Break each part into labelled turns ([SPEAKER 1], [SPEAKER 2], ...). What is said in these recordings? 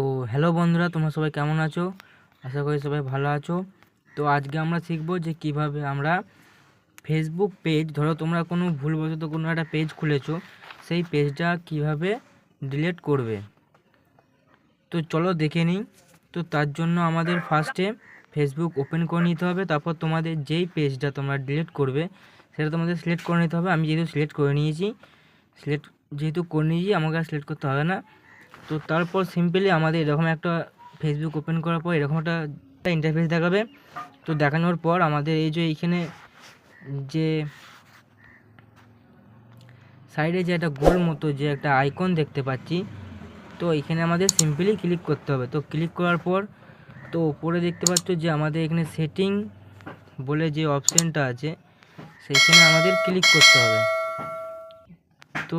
[SPEAKER 1] তো হ্যালো বন্ধুরা, তোমরা সবাই কেমন আছো? আশা করি সবাই ভালো আছো। তো আজকে আমরা শিখবো যে কিভাবে আমরা ফেসবুক পেজ, ধরো তোমরা কোনো ভুলবশত কোনো একটা পেজ খুলেছো, সেই পেজটা কিভাবে ডিলিট করবে। তো চলো দেখে নিই। তো তার জন্য আমাদের ফার্স্টে ফেসবুক ওপেন করে নিতে হবে। তারপর তোমাদের যেই পেজটা তোমরা ডিলিট করবে সেটা তোমাদের সিলেক্ট করে নিতে হবে। আমি যেহেতু সিলেক্ট করে নিয়েছি, আমাকে আর সিলেক্ট করতে হবে না। তো তারপর সিম্পলি আমাদের এরকম একটা ফেসবুক ওপেন করার পর এরকম একটা ইন্টারফেস দেখাবে। তো দেখানোর পর আমাদের এই যে এইখানে যে সাইডে যে একটা গোল মতো যে একটা আইকন দেখতে পাচ্ছি, তো এখানে আমাদের সিম্পলি ক্লিক করতে হবে। তো ক্লিক করার পর তো উপরে দেখতে পাচ্ছ যে আমাদের এখানে সেটিং বলে যে অপশানটা আছে, সেইখানে আমাদের ক্লিক করতে হবে। তো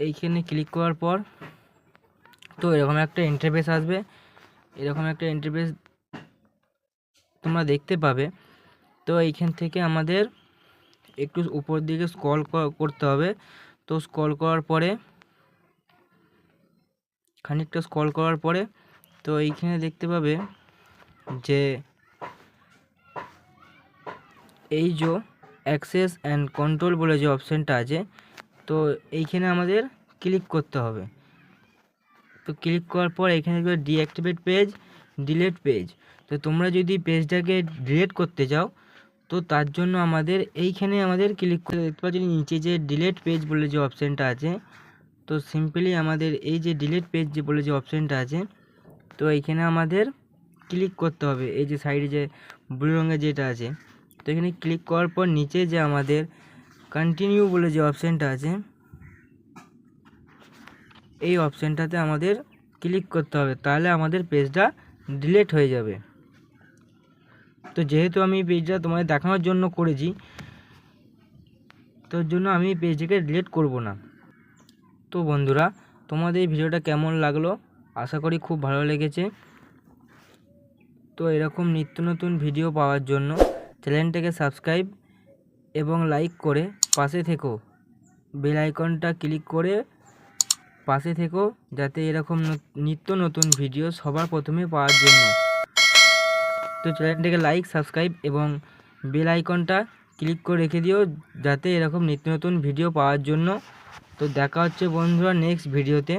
[SPEAKER 1] এইখানে ক্লিক করার পর তো এরকম একটা ইন্টারফেস আসবে। এরকম একটা ইন্টারফেস তোমরা দেখতে পাবে। তো এইখান থেকে আমাদের একটু উপর দিকে স্ক্রল করতে হবে। তো স্ক্রল করার পরে খানিকটা স্ক্রল করার পরে তো এইখানে দেখতে পাবে যে এই যে অ্যাক্সেস অ্যান্ড কন্ট্রোল বলে যে অপশানটা আছে, তো এইখানে আমাদের ক্লিক করতে হবে। তো ক্লিক করার পর এখানে ডিঅ্যাক্টিভেট পেজ, ডিলিট পেজ। তো তোমরা যদি পেজটাকে ডিলিট করতে চাও তো তার জন্য আমাদের এইখানে আমাদের ক্লিক করে দেখতে পাচ্ছি নিচে যে ডিলিট পেজ বলে যে অপশানটা আছে। তো সিম্পলি আমাদের এই যে ডিলিট পেজ যে বলে যে অপশানটা আছে, তো এইখানে আমাদের ক্লিক করতে হবে। এই যে সাইডে যে ব্লু রঙের যেটা আছে, তো এখানে ক্লিক করার পর নিচে যে আমাদের কন্টিনিউ বলে যে অপশানটা আছে, এই অপশানটাতে আমাদের ক্লিক করতে হবে। তাহলে আমাদের পেজটা ডিলিট হয়ে যাবে। তো যেহেতু আমি পেজটা তোমাদের দেখানোর জন্য করেছি, তোর জন্য আমি পেজটাকে ডিলিট করব না। তো বন্ধুরা, তোমাদের এই ভিডিওটা কেমন লাগলো? আশা করি খুব ভালো লেগেছে। তো এরকম নিত্য নতুন ভিডিও পাওয়ার জন্য চ্যানেলটাকে সাবস্ক্রাইব এবং লাইক করে পাশে থেকো। বেল আইকনটা ক্লিক করে পাশে থেকো, যাতে এরকম নিত্য নতুন ভিডিও সবার প্রথমে পাওয়ার জন্য। তো চ্যানেলটাকে লাইক, সাবস্ক্রাইব এবং বেল আইকনটা ক্লিক করে রেখে দিও, যাতে এরকম নিত্য নতুন ভিডিও পাওয়ার জন্য। তো দেখা হচ্ছে বন্ধুরা নেক্সট ভিডিওতে।